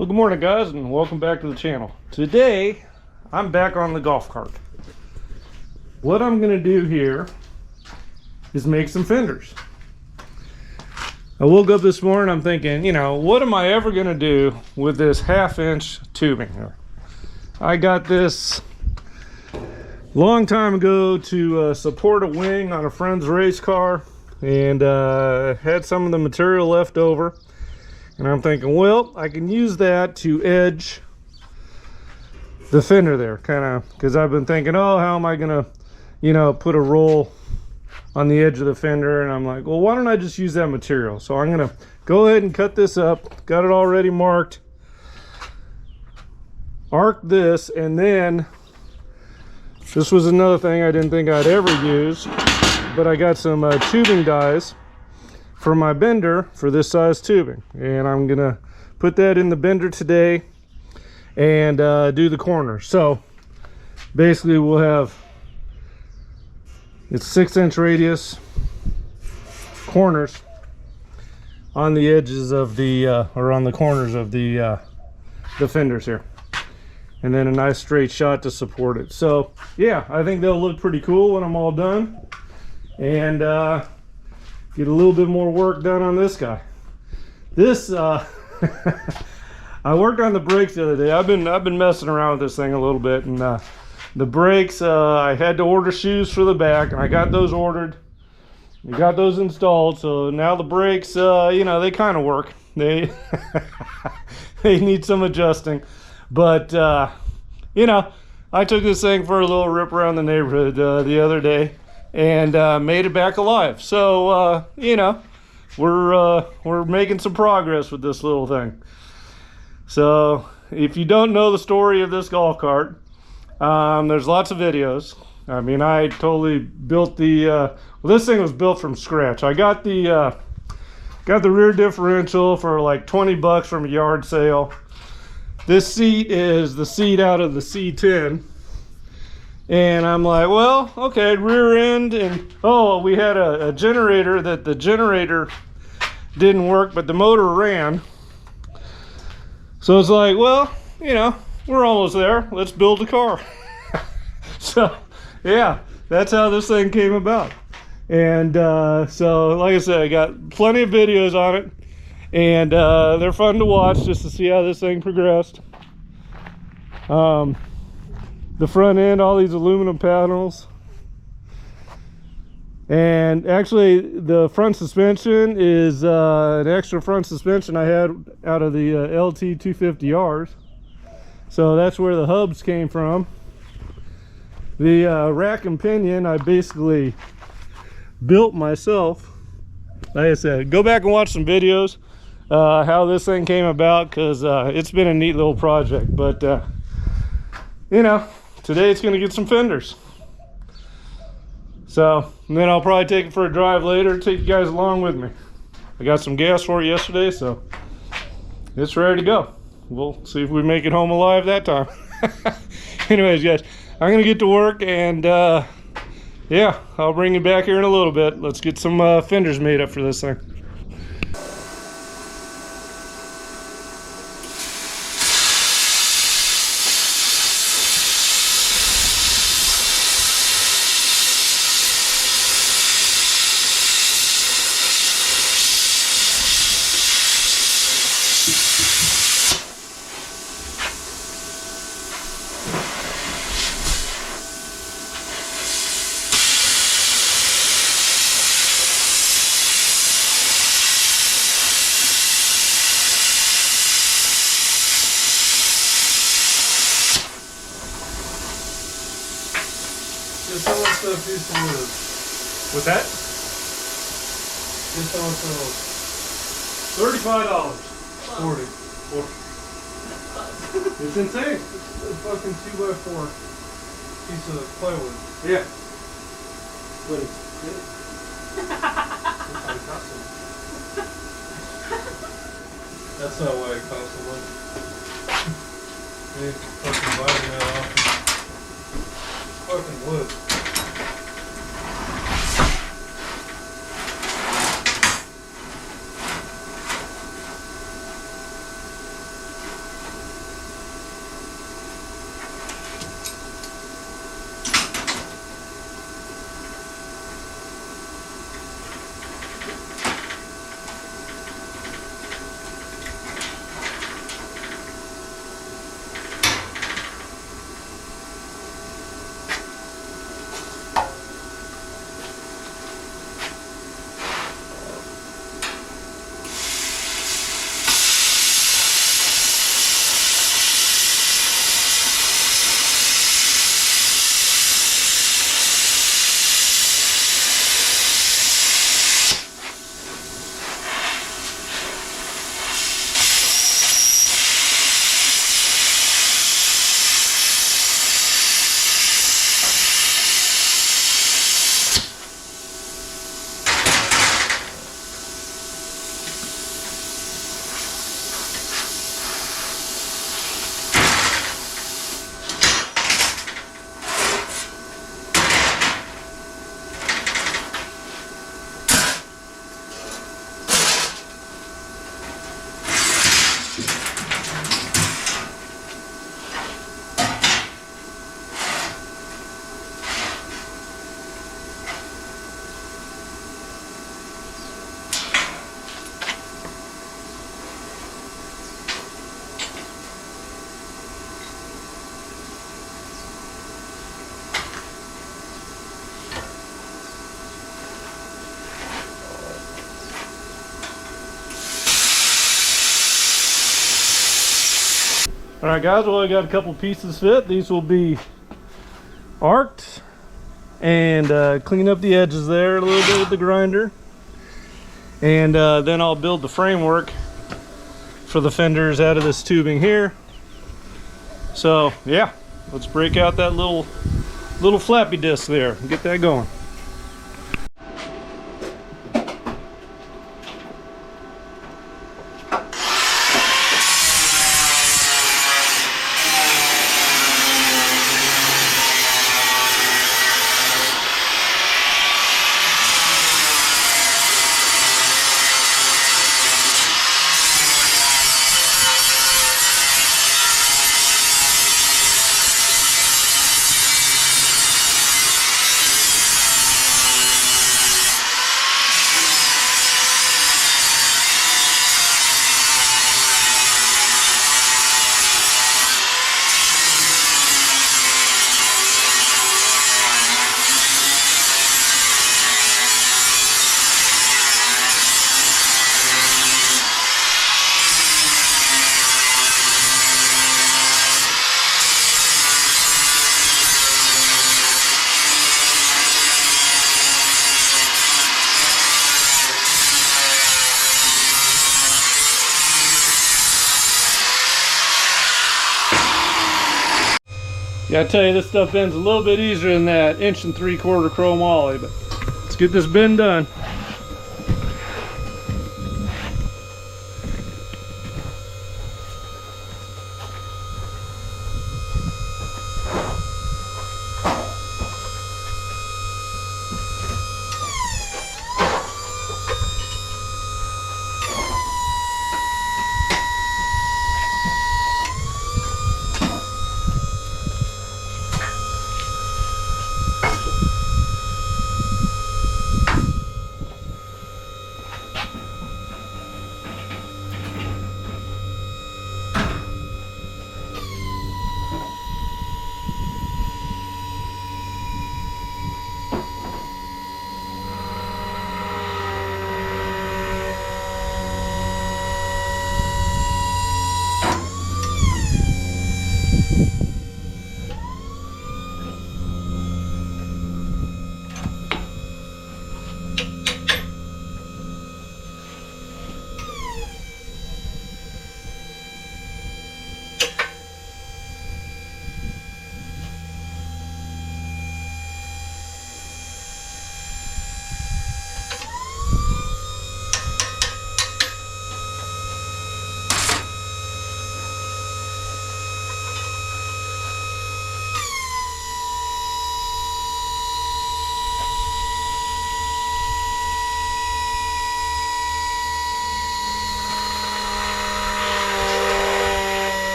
Well, good morning guys, and welcome back to the channel. Today I'm back on the golf cart. What I'm going to do here is make some fenders. I woke up this morning, I'm thinking, you know, what am I ever going to do with this 1/2-inch tubing here? I got this long time ago to support a wing on a friend's race car, and had some of the material left over. And I'm thinking, well, I can use that to edge the fender there, kind of, because I've been thinking, oh, how am I gonna, you know, put a roll on the edge of the fender? And I'm like, well, why don't I just use that material? So I'm gonna go ahead and cut this up. Got it already marked. Arc this, and then this was another thing I didn't think I'd ever use, but I got some tubing dies for my bender for this size tubing, and I'm gonna put that in the bender today and do the corners. So basically we'll have, it's 6-inch radius corners on the edges of the or on the corners of the fenders here, and then a nice straight shot to support it. So yeah, I think they'll look pretty cool when I'm all done, and get a little bit more work done on this guy. This I worked on the brakes the other day. I've been messing around with this thing a little bit, and the brakes, I had to order shoes for the back, and I got those ordered. We got those installed, so now the brakes, you know, they kind of work. They they need some adjusting, but you know, I took this thing for a little rip around the neighborhood the other day, and made it back alive. So you know, we're making some progress with this little thing. So if you don't know the story of this golf cart, there's lots of videos. I mean, I totally built the well, this thing was built from scratch. I got the rear differential for like 20 bucks from a yard sale. This seat is the seat out of the C10. And I'm like, well, okay, rear end, and oh, we had a generator that the generator didn't work, but the motor ran. So it's like, well, you know, we're almost there. Let's build a car. So yeah, that's how this thing came about. And so like I said, I got plenty of videos on it, and they're fun to watch just to see how this thing progressed. The front end, all these aluminum panels, and actually the front suspension is an extra front suspension I had out of the LT 250Rs, so that's where the hubs came from. The rack and pinion I basically built myself. Like I said, go back and watch some videos how this thing came about, because it's been a neat little project. But you know, today it's going to get some fenders. So, and then I'll probably take it for a drive later, take you guys along with me. I got some gas for it yesterday, so it's ready to go. We'll see if we make it home alive that time. Anyways, guys, I'm going to get to work, and yeah, I'll bring you back here in a little bit. Let's get some fenders made up for this thing. Just how much stuff used to live? With that? Just how much $35. 40. It's insane. It's a fucking 2x4 piece of plywood. Yeah. But it's good. That's why it costs so much. That's not why it costs so much. They ain't fucking buying that often. Fucking wood. All right, guys, well, I got a couple pieces fit. These will be arced and clean up the edges there a little bit with the grinder. And then I'll build the framework for the fenders out of this tubing here. So yeah, let's break out that little flappy disc there and get that going. Yeah, I tell you, this stuff bends a little bit easier than that 1 3/4 chrome ollie, but let's get this bend done.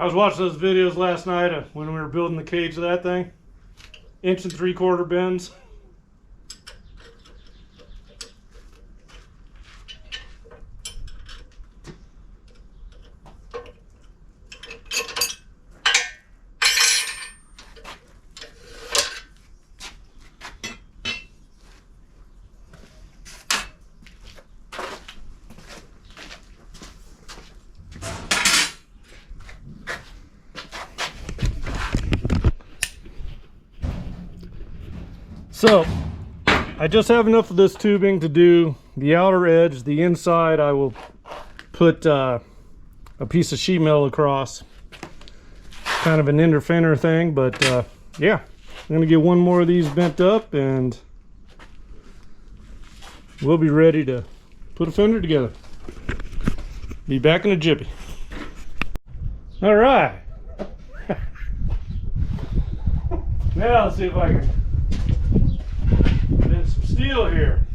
I was watching those videos last night when we were building the cage of that thing. 1 3/4 bends. So I just have enough of this tubing to do the outer edge. The inside I will put a piece of sheet metal across. Kind of an inner fender thing, but yeah, I'm gonna get one more of these bent up and we'll be ready to put a fender together. Be back in a jiffy. All right. Now let's see if I can bend some steel here.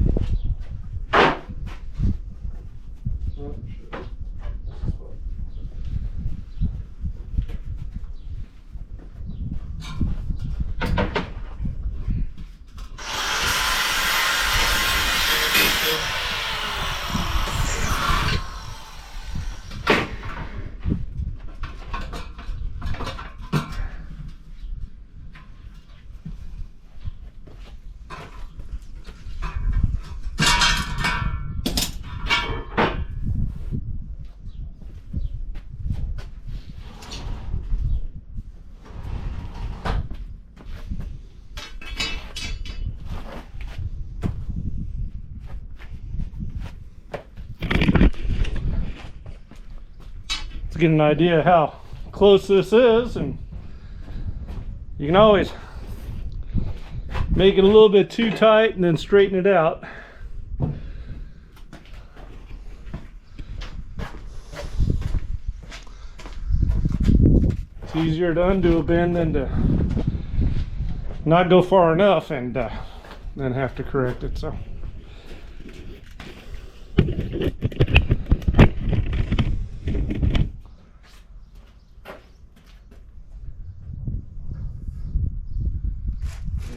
To get an idea how close this is, and you can always make it a little bit too tight and then straighten it out. It's easier to undo a bend than to not go far enough and then have to correct it. So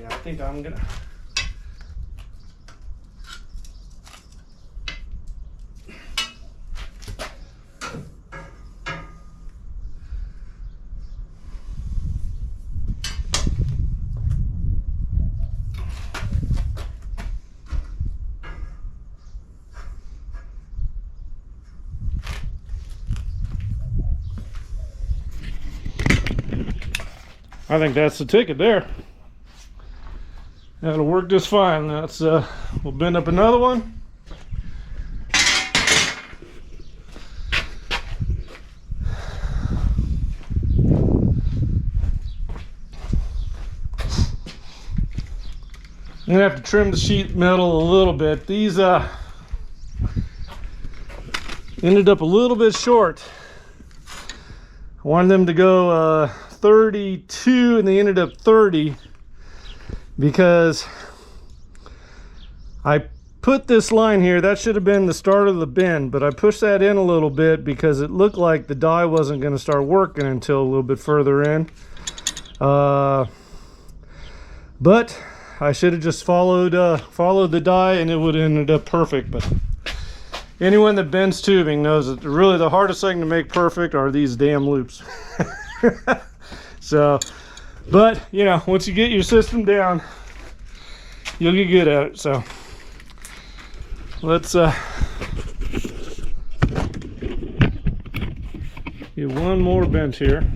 I think I'm gonna I think that's the ticket there. That'll work just fine. That's we'll bend up another one. I'm gonna have to trim the sheet metal a little bit. These ended up a little bit short. I wanted them to go 32 and they ended up 30 because I put this line here. That should have been the start of the bend, but I pushed that in a little bit because it looked like the die wasn't going to start working until a little bit further in. But I should have just followed the die and it would have ended up perfect. But anyone that bends tubing knows that really the hardest thing to make perfect are these damn loops. So, but you know, once you get your system down, you'll get good at it. So let's get one more bent here.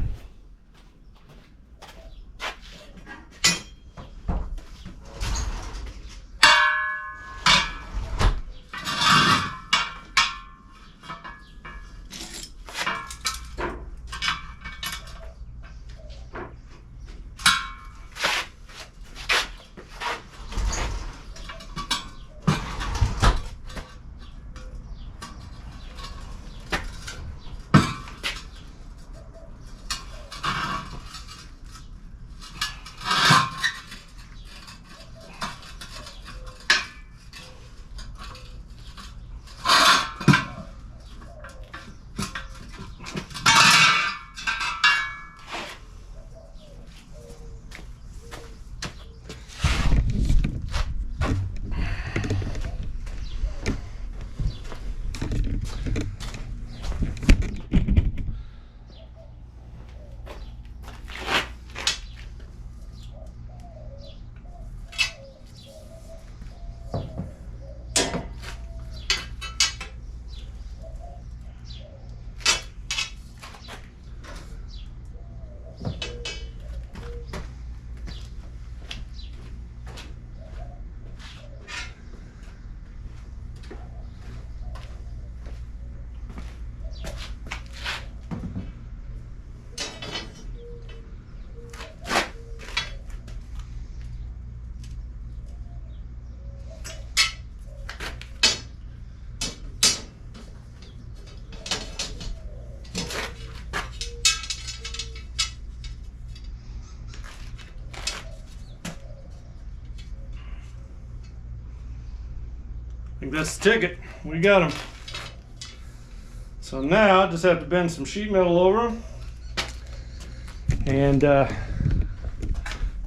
think that's the ticket. We got them. So now I just have to bend some sheet metal over them and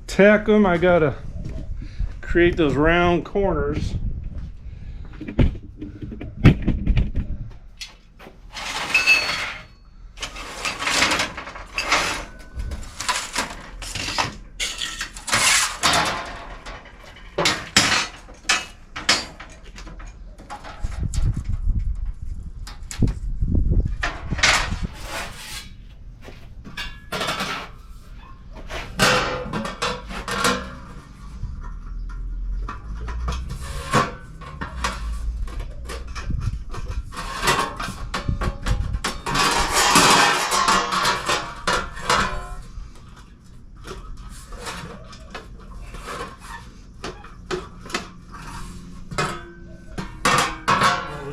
tack them. I gotta create those round corners.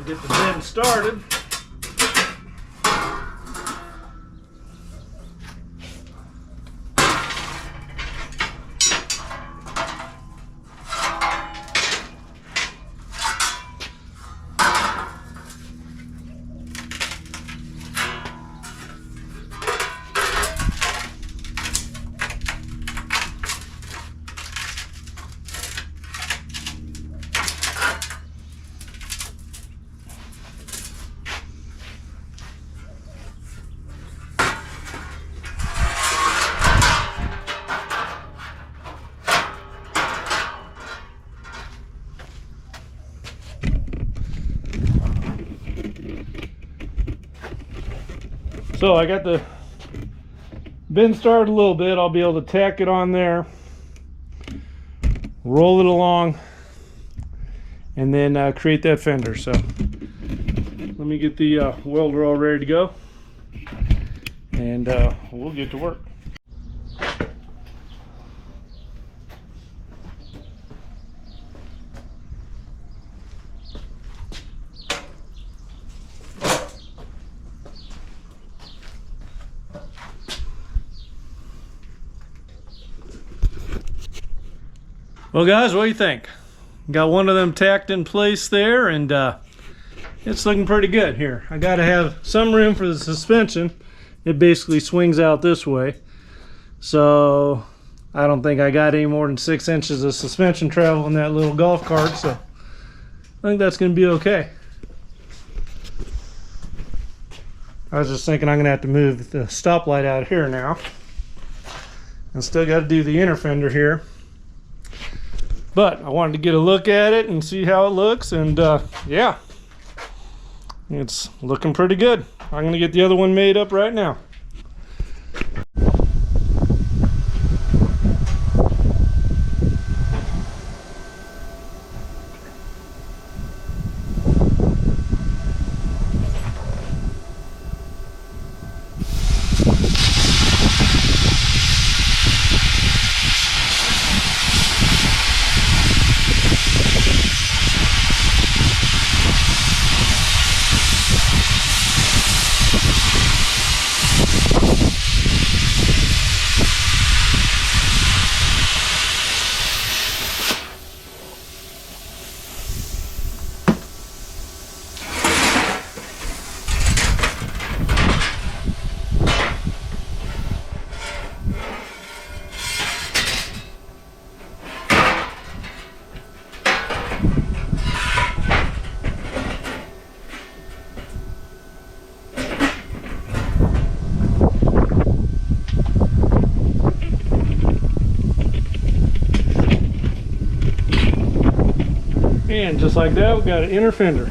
Get the bend started. So I got the bend started a little bit. I'll be able to tack it on there, roll it along, and then create that fender. So let me get the welder all ready to go, and we'll get to work. Well guys, what do you think? Got one of them tacked in place there, and it's looking pretty good here. I gotta have some room for the suspension. It basically swings out this way. So I don't think I got any more than 6 inches of suspension travel in that little golf cart, so I think that's gonna be okay. I was just thinking I'm gonna have to move the stoplight out here now. I still gotta do the inner fender here. But I wanted to get a look at it and see how it looks, and yeah, it's looking pretty good. I'm going to get the other one made up right now. And just like that, we got an inner fender.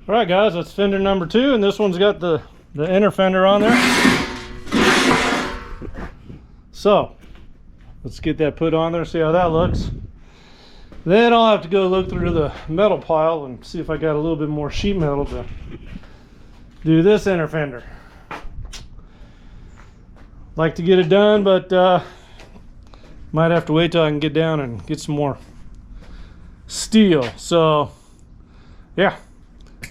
All right, guys, that's fender number 2, and this one's got the inner fender on there. So let's get that put on there, see how that looks. Then I'll have to go look through the metal pile and see if I got a little bit more sheet metal to do this inner fender. Like to get it done, but might have to wait till I can get down and get some more steel. So yeah,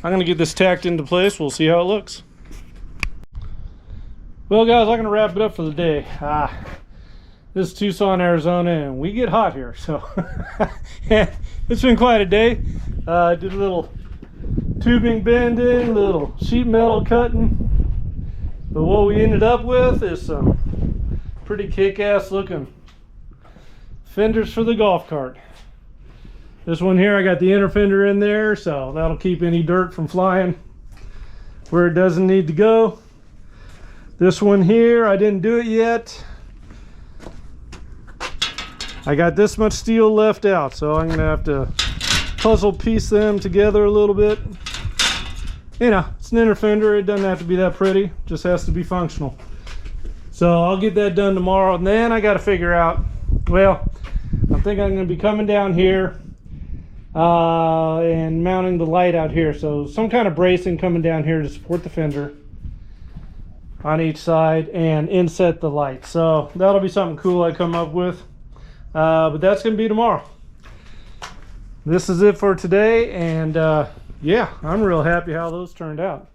I'm gonna get this tacked into place. We'll see how it looks. Well, guys, I'm gonna wrap it up for the day. This is Tucson, Arizona, and we get hot here, so it's been quite a day. Did a little tubing bending, a little sheet metal cutting, but what we ended up with is some pretty kick-ass looking fenders for the golf cart. This one here, I got the inner fender in there, so that'll keep any dirt from flying where it doesn't need to go. This one here, I didn't do it yet. I got this much steel left out, so I'm gonna have to puzzle piece them together a little bit. You know, it's an inner fender, it doesn't have to be that pretty, just has to be functional. So I'll get that done tomorrow, and then I gotta figure out, well, I think I'm gonna be coming down here and mounting the light out here. So some kind of bracing coming down here to support the fender on each side and inset the light. So that'll be something cool I come up with. But that's gonna be tomorrow. This is it for today, and yeah, I'm real happy how those turned out.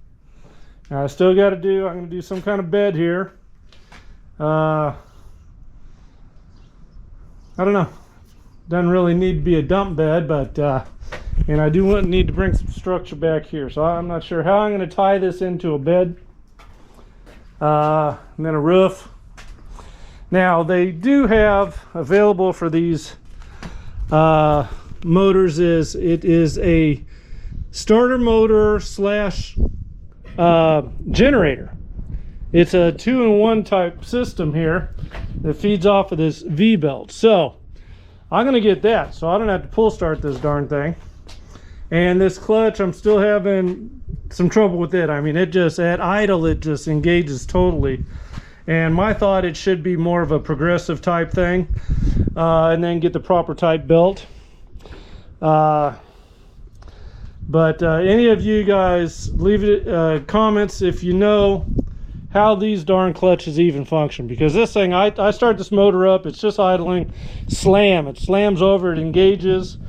Now I still got to do, I'm gonna do some kind of bed here. I don't know, doesn't really need to be a dump bed, but and I do need to bring some structure back here, so I'm not sure how I'm going to tie this into a bed, and then a roof. Now they do have available for these motors is a starter motor slash generator. It's a 2-in-1 type system here that feeds off of this V-belt. So I'm gonna get that so I don't have to pull start this darn thing. And this clutch, I'm still having some trouble with it. I mean, it just at idle, it just engages totally. And my thought, it should be more of a progressive type thing, and then get the proper type belt. But any of you guys, leave it comments if you know how these darn clutches even function, because this thing, I start this motor up, it's just idling, slam, it slams over, it engages,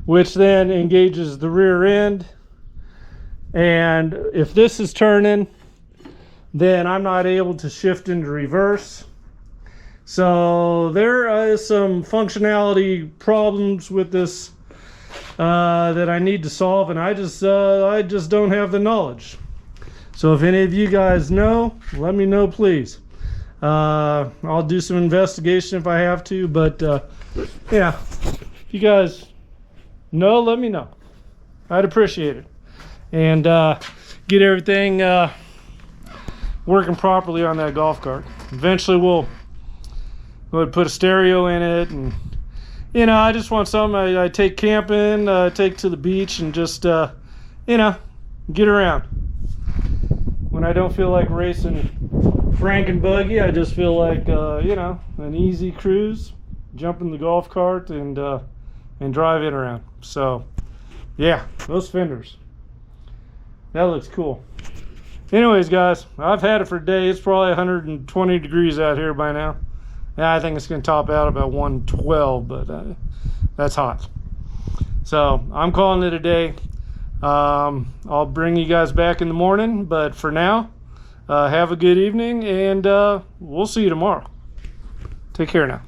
which then engages the rear end, and if this is turning, then I'm not able to shift into reverse. So there is some functionality problems with this that I need to solve, and I just don't have the knowledge. So if any of you guys know, let me know, please. I'll do some investigation if I have to, but yeah, if you guys know, let me know. I'd appreciate it. And get everything working properly on that golf cart. Eventually we'll put a stereo in it, and you know, I just want something I take camping, take to the beach, and just you know, get around. When I don't feel like racing Frankenbuggy, I just feel like you know, an easy cruise, jump in the golf cart and drive it around. So yeah, those fenders, that looks cool. Anyways, guys, I've had it for a day. It's probably 120 degrees out here by now. Yeah, I think it's going to top out about 112, but that's hot. So I'm calling it a day. I'll bring you guys back in the morning, but for now, have a good evening, and we'll see you tomorrow. Take care now.